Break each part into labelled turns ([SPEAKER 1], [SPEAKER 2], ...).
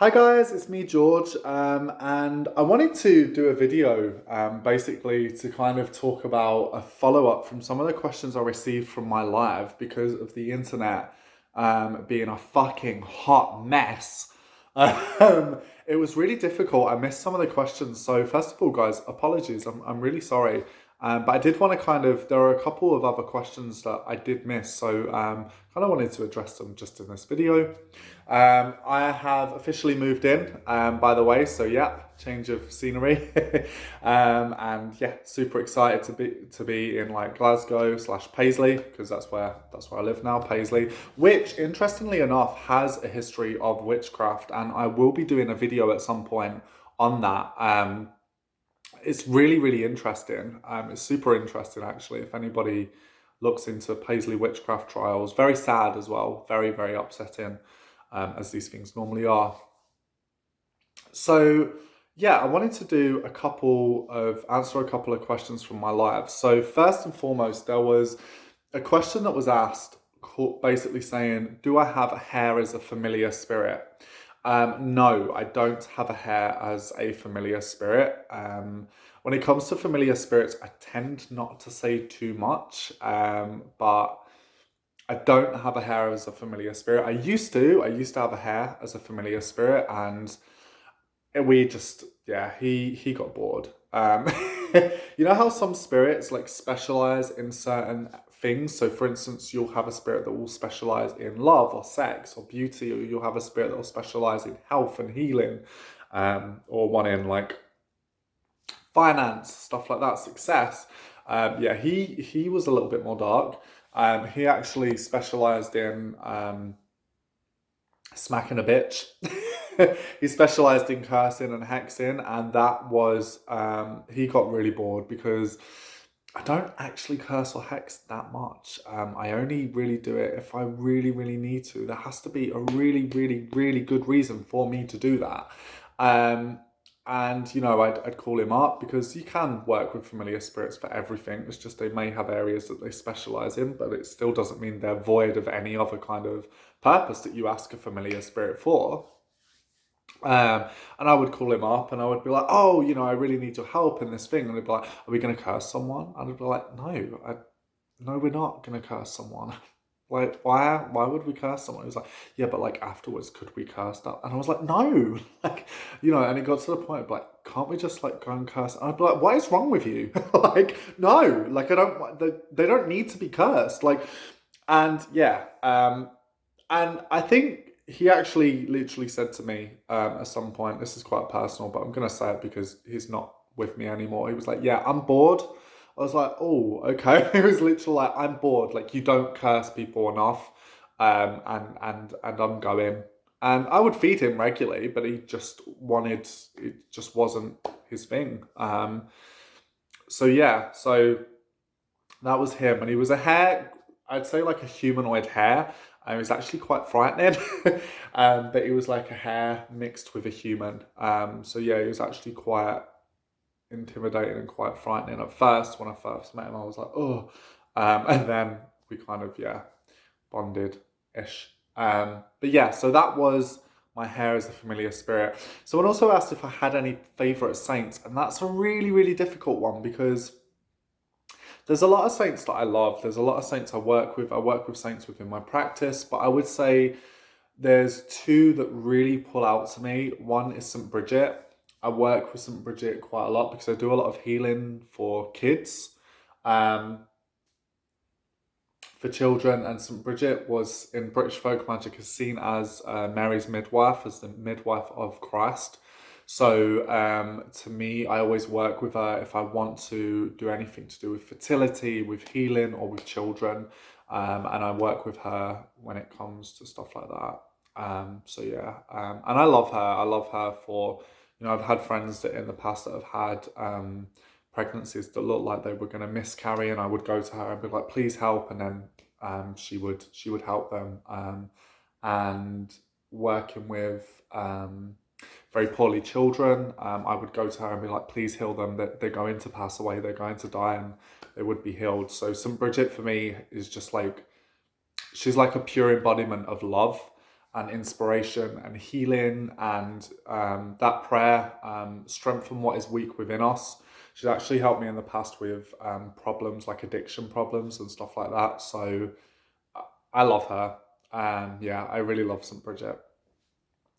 [SPEAKER 1] Hi guys, it's me George, and I wanted to do a video basically to kind of talk about a follow-up from some of the questions I received from my live because of the internet being a fucking hot mess. It was really difficult. I missed some of the questions. So first of all, guys, apologies. I'm really sorry. But I did want to there are a couple of other questions that I did miss. So kind of wanted to address them just in this video. I have officially moved in, by the way. So yeah, change of scenery. And yeah, super excited to be in like Glasgow / Paisley because that's where I live now, Paisley, which interestingly enough has a history of witchcraft, and I will be doing a video at some point on that. It's really, really interesting. It's super interesting, actually. If anybody looks into Paisley witchcraft trials, very sad as well, very, very upsetting, as these things normally are. So, yeah, I wanted to answer a couple of questions from my live. So, first and foremost, there was a question that was asked, basically saying, "Do I have a hare as a familiar spirit?" No, I don't have a hare as a familiar spirit. When it comes to familiar spirits, I tend not to say too much, but I don't have a hare as a familiar spirit. I used to have a hare as a familiar spirit, and we just, yeah, he got bored. You know how some spirits like specialize in certain things? So for instance, you'll have a spirit that will specialize in love or sex or beauty, or you'll have a spirit that will specialize in health and healing, or one in like finance, stuff like that, success. Yeah, he was a little bit more dark. He actually specialized in smacking a bitch. He specialized in cursing and hexing, and that was he got really bored because I don't actually curse or hex that much. I only really do it if I really, really need to. There has to be a really, really, really good reason for me to do that. Um, and you know, I'd call him up because you can work with familiar spirits for everything. It's just they may have areas that they specialize in, but it still doesn't mean they're void of any other kind of purpose that you ask a familiar spirit for. Um, and I would call him up and I would be like, "Oh, you know, I really need your help in this thing." And he'd be like, "Are we going to curse someone?" And I'd be like, "No, we're not going to curse someone." Like, why would we curse someone? He was like, "Yeah, but like afterwards, could we curse that?" And I was like, "No." Like, you know, and it got to the point of like, "Can't we just like go and curse?" And I'd be like, "What is wrong with you?" Like, no, like I don't, they don't need to be cursed. Like, and yeah, and I think he actually literally said to me at some point, this is quite personal, but I'm going to say it because he's not with me anymore. He was like, "Yeah, I'm bored." I was like, "Oh, okay." He was literally like, "I'm bored. Like, you don't curse people enough." And I'm going. And I would feed him regularly, but it just wasn't his thing. So yeah, so that was him. And he was a hare, I'd say like a humanoid hare. It was actually quite frightening. But he was like a hare mixed with a human. So yeah, he was actually quite intimidating and quite frightening at first. When I first met him, I was like, oh. And then we kind of, yeah, bonded-ish. But yeah, so that was my hair as a familiar spirit. Someone also asked if I had any favourite saints, and that's a really, really difficult one because there's a lot of saints that I love. There's a lot of saints I work with. I work with saints within my practice, but I would say there's two that really pull out to me. One is St. Bridget. I work with St. Bridget quite a lot because I do a lot of healing for kids, um, for children, and St. Bridget was in British folk magic is seen as Mary's midwife, as the midwife of Christ. So to me, I always work with her if I want to do anything to do with fertility, with healing, or with children. And I work with her when it comes to stuff like that. So yeah, and I love her. I love her for, you know, I've had friends that in the past that have had pregnancies that looked like they were going to miscarry, and I would go to her and be like, "Please help," and then she would help them. And working with very poorly children, I would go to her and be like, "Please heal them. That they're going to pass away. They're going to die, and they would be healed." So St. Bridget for me is just like she's like a pure embodiment of love. and inspiration and healing, and that prayer, strengthen what is weak within us. She's actually helped me in the past with problems like addiction problems and stuff like that. So I love her. Yeah, I really love St. Bridget.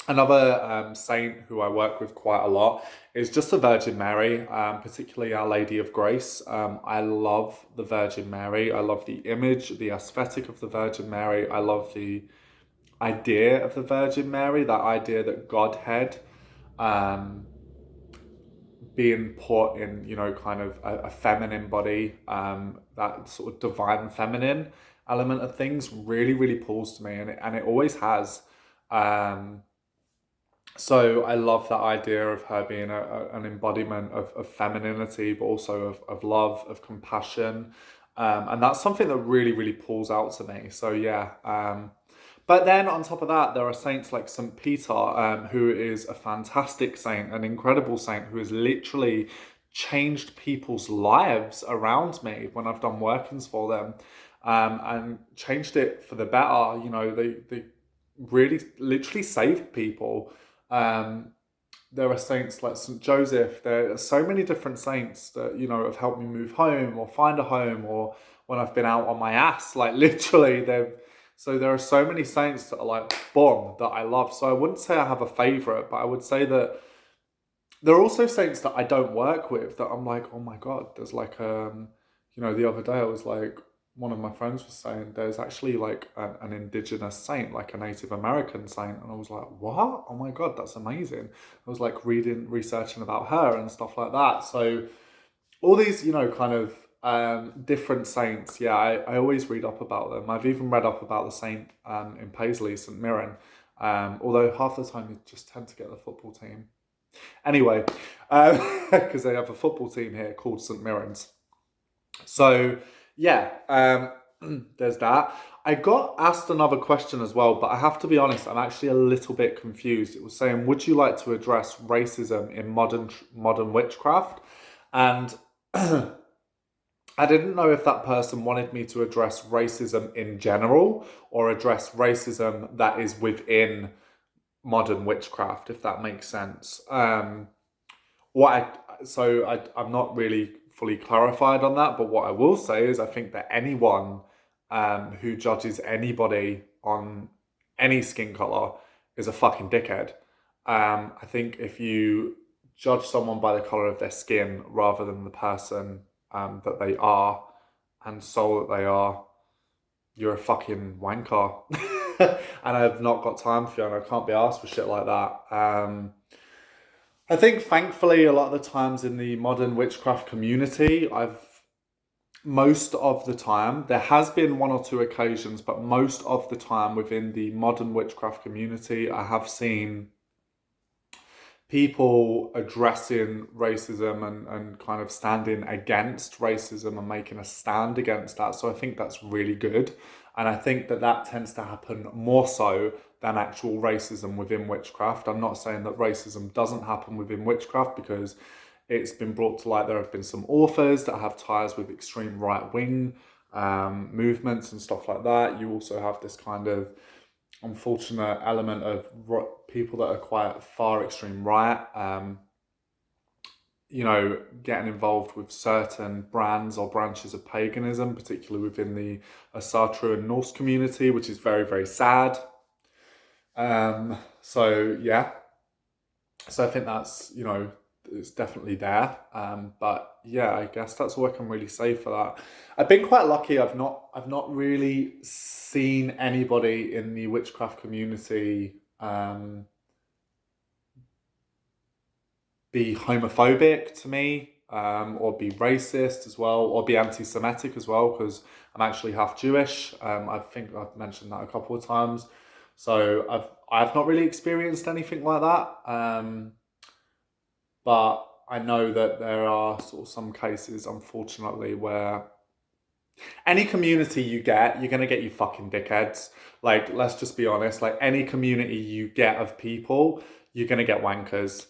[SPEAKER 1] Another saint who I work with quite a lot is just the Virgin Mary, particularly Our Lady of Grace. I love the Virgin Mary. I love the image, the aesthetic of the Virgin Mary. I love the idea of the Virgin Mary, that idea that Godhead um, being put in, kind of a feminine body, that sort of divine feminine element of things really, really pulls to me, and it always has. Um, so I love that idea of her being an embodiment of femininity, but also of love, of compassion. And that's something that really, really pulls out to me. So yeah. But then on top of that, there are saints like St. Peter, who is a fantastic saint, an incredible saint who has literally changed people's lives around me when I've done workings for them, and changed it for the better. They really literally saved people. Um, there are saints like St. Joseph. There are so many different saints that, have helped me move home or find a home, or when I've been out on my ass, like literally so there are so many saints that are like, boom, that I love. So I wouldn't say I have a favorite, but I would say that there are also saints that I don't work with that I'm like, oh my God, there's like, the other day I was like, one of my friends was saying there's actually like an indigenous saint, like a Native American saint. And I was like, what? Oh my God, that's amazing. I was like researching about her and stuff like that. So all these, kind of different saints, yeah, I always read up about them. I've even read up about the saint in Paisley, St. Mirren, although half the time you just tend to get the football team. Anyway, because they have a football team here called St. Mirren's. So, yeah, there's that. I got asked another question as well, but I have to be honest, I'm actually a little bit confused. It was saying, would you like to address racism in modern witchcraft? And I didn't know if that person wanted me to address racism in general or address racism that is within modern witchcraft, if that makes sense. I'm not really fully clarified on that, but what I will say is I think that anyone who judges anybody on any skin color is a fucking dickhead. I think if you judge someone by the color of their skin rather than the person that they are and soul that they are, you're a fucking wanker. And I've not got time for you, and I can't be asked for shit like that. I think, thankfully, a lot of the times in the modern witchcraft community, most of the time, there has been one or two occasions, but most of the time within the modern witchcraft community, I have seen people addressing racism and kind of standing against racism and making a stand against that. So I think that's really good. And I think that tends to happen more so than actual racism within witchcraft. I'm not saying that racism doesn't happen within witchcraft, because it's been brought to light. There have been some authors that have ties with extreme right-wing movements and stuff like that. You also have this kind of unfortunate element of people that are quite far extreme right, getting involved with certain brands or branches of paganism, particularly within the Asatru and Norse community, which is very, very sad. So yeah, so I think that's, it's definitely there. But yeah, I guess that's all I can really say for that. I've been quite lucky. I've not really seen anybody in the witchcraft community be homophobic to me, or be racist as well, or be anti-Semitic as well, because I'm actually half Jewish. I think I've mentioned that a couple of times. So I've not really experienced anything like that. But I know that there are sort of some cases, unfortunately, where any community you get, you're going to get you fucking dickheads. Like, let's just be honest. Like, any community you get of people, you're going to get wankers.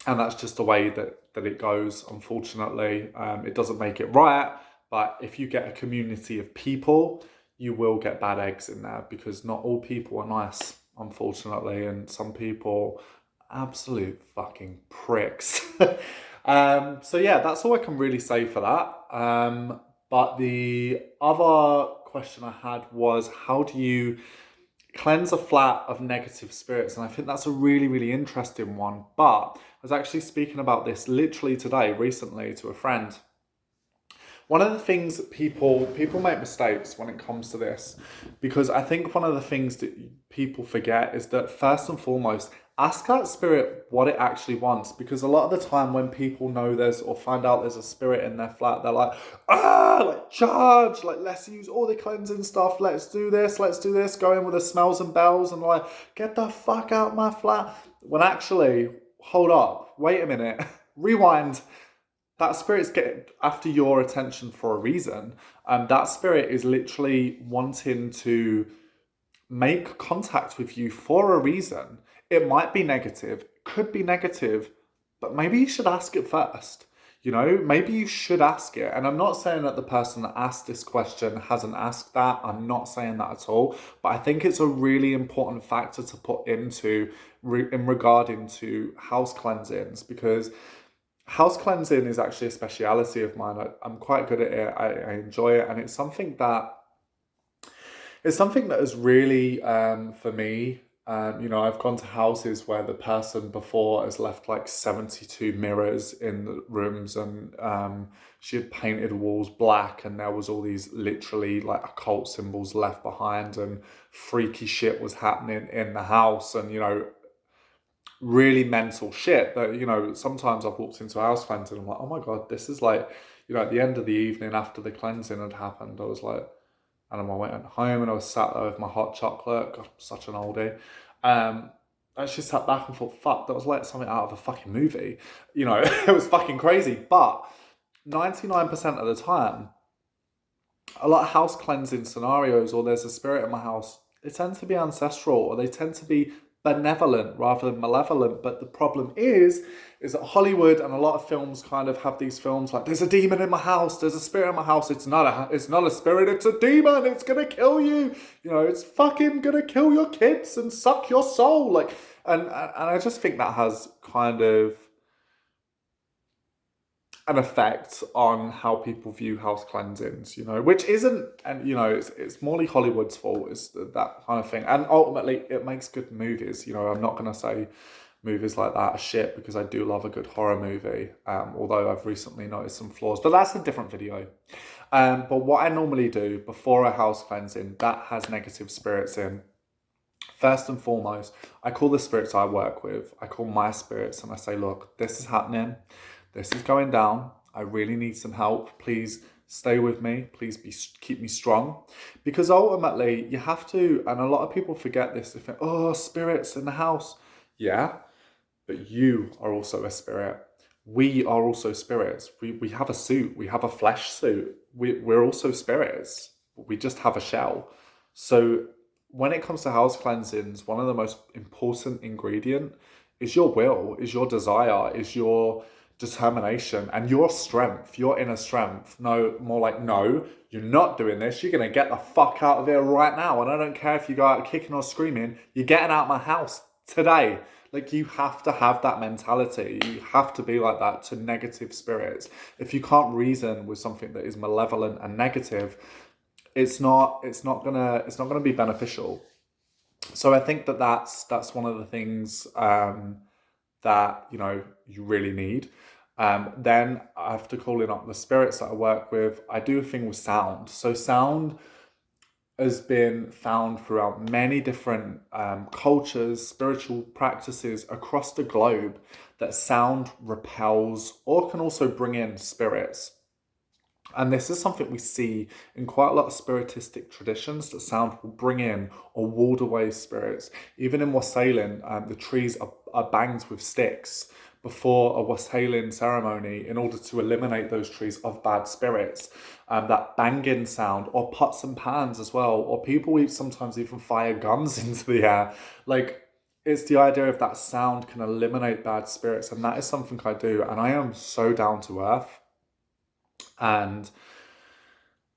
[SPEAKER 1] And that's just the way that it goes, unfortunately. It doesn't make it right. But if you get a community of people, you will get bad eggs in there, because not all people are nice. unfortunately, and some people, absolute fucking pricks. So yeah, that's all I can really say for that. But the other question I had was, how do you cleanse a flat of negative spirits? And I think that's a really, really interesting one. But I was actually speaking about this literally today, recently, to a friend. One of the things that people make mistakes when it comes to this, because I think one of the things that people forget is that first and foremost, ask that spirit what it actually wants. Because a lot of the time when people know there's or find out there's a spirit in their flat, they're like, like charge, like let's use all the cleansing stuff, let's do this, go in with the smells and bells and like, get the fuck out of my flat. When actually, hold up, wait a minute, rewind. That spirit's getting after your attention for a reason. And that spirit is literally wanting to make contact with you for a reason. It might be negative, could be negative, but maybe you should ask it first. You know, maybe you should ask it. And I'm not saying that the person that asked this question hasn't asked that. I'm not saying that at all. But I think it's a really important factor to put into in regarding to house cleansings, because house cleansing is actually a speciality of mine. I'm quite good at it. I enjoy it, and it's something that has really, for me, you know, I've gone to houses where the person before has left like 72 mirrors in the rooms, and she had painted walls black, and there was all these literally like occult symbols left behind, and freaky shit was happening in the house, and you know, really mental shit that, you know, sometimes I've walked into a house cleansing and I'm like, oh my God, this is like, you know, at the end of the evening after the cleansing had happened, I was like, and I went home and I was sat there with my hot chocolate. God, I'm such an oldie. I actually sat back and thought, fuck, that was like something out of a fucking movie. You know, it was fucking crazy. But 99% of the time, a lot of house cleansing scenarios, or there's a spirit in my house, they tend to be ancestral, or they tend to be benevolent rather than malevolent. But the problem is that Hollywood and a lot of films kind of have these films like, there's a demon in my house, there's a spirit in my house. It's not a spirit, it's a demon. It's gonna kill you. You know, it's fucking gonna kill your kids and suck your soul. Like, and I just think that has kind of an effect on how people view house cleansings, you know, which isn't, and you know, it's morely Hollywood's fault, is that kind of thing. And ultimately, it makes good movies. You know, I'm not going to say movies like that are shit, because I do love a good horror movie, although I've recently noticed some flaws, but that's a different video. But what I normally do before a house cleansing that has negative spirits in, first and foremost, I call the spirits I work with, I call my spirits, and I say, look, this is happening. This is going down. I really need some help. Please stay with me. Please keep me strong. Because ultimately, you have to, and a lot of people forget this. They think, oh, spirits in the house. Yeah, but you are also a spirit. We are also spirits. We have a suit. We have a flesh suit. We're also spirits. We just have a shell. So when it comes to house cleansings, one of the most important ingredient is your will, is your desire, is your determination and your strength, your inner strength. No, more like, no, you're not doing this. You're going to get the fuck out of here right now. And I don't care if you go out kicking or screaming, you're getting out of my house today. Like, you have to have that mentality. You have to be like that to negative spirits. If you can't reason with something that is malevolent and negative, it's not gonna be beneficial. So I think that's one of the things that, you know, you really need. Then after calling up the spirits that I work with, I do a thing with sound. So sound has been found throughout many different cultures, spiritual practices across the globe, that sound repels or can also bring in spirits. And this is something we see in quite a lot of spiritistic traditions, that sound will bring in or ward away spirits. Even in wassailing, the trees are banged with sticks before a wassailing ceremony in order to eliminate those trees of bad spirits. That banging sound, or pots and pans as well, or people sometimes even fire guns into the air. Like, it's the idea of that sound can eliminate bad spirits, and that is something I do, and I am so down to earth. And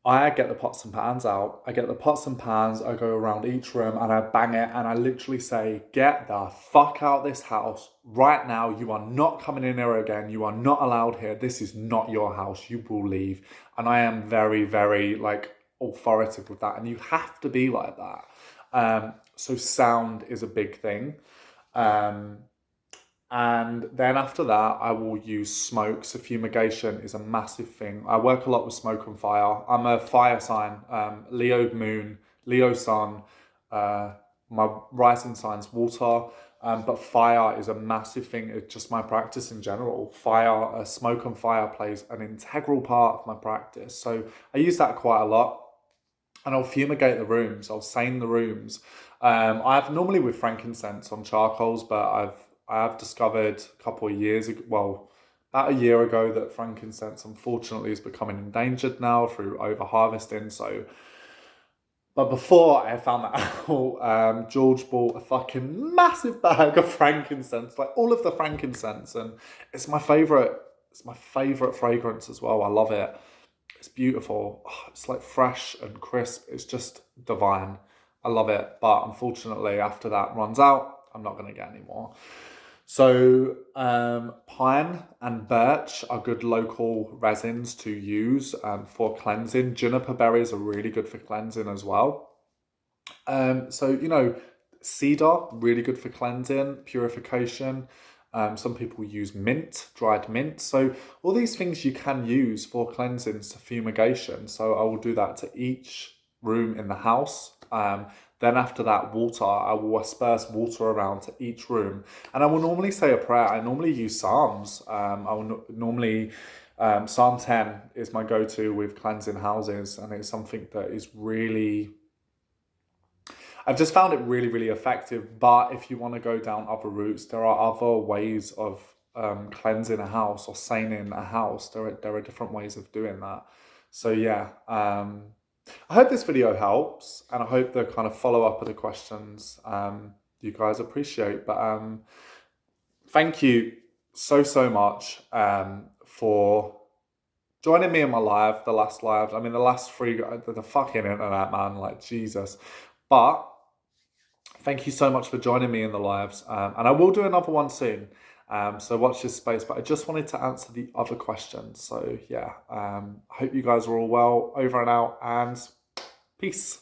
[SPEAKER 1] I get the pots and pans out. I get the pots and pans, I go around each room and I bang it and I literally say, get the fuck out this house right now. You are not coming in here again. You are not allowed here. This is not your house. You will leave. And I am very, very like authoritative with that. And you have to be like that. So sound is a big thing. And then after that, I will use smoke. So fumigation is a massive thing. I work a lot with smoke and fire. I'm a fire sign, Leo moon, Leo sun. My rising sign's water. But fire is a massive thing. It's just my practice in general. Fire, smoke and fire plays an integral part of my practice. So I use that quite a lot. And I'll fumigate the rooms. I'll stain the rooms. I've normally with frankincense on charcoals, but I have discovered a couple of years ago, well, about a year ago, that frankincense unfortunately is becoming endangered now through over harvesting. So, but before I found that out, George bought a fucking massive bag of frankincense, like all of the frankincense, and it's my favorite. It's my favorite fragrance as well. I love it. It's beautiful. Oh, it's like fresh and crisp. It's just divine. I love it. But unfortunately, after that runs out, I'm not going to get any more. So pine and birch are good local resins to use for cleansing. Juniper berries are really good for cleansing as well. So, you know, cedar, really good for cleansing, purification. Some people use mint, dried mint. So all these things you can use for cleansings to fumigation. So I will do that to each room in the house. Then after that, water, I will asperse water around to each room. And I will normally say a prayer. I normally use Psalms. I will normally, Psalm 10 is my go-to with cleansing houses. And it's something that is really, I've just found it really, really effective. But if you want to go down other routes, there are other ways of cleansing a house or saining a house. There are different ways of doing that. So yeah, I hope this video helps, and I hope the kind of follow-up of the questions you guys appreciate. But thank you so much for joining me in my live, the last live. I mean, the last three, the fucking internet, man, like Jesus. But thank you so much for joining me in the lives, and I will do another one soon. So watch this space, but I just wanted to answer the other questions. So yeah, I hope you guys are all well, over and out, and peace.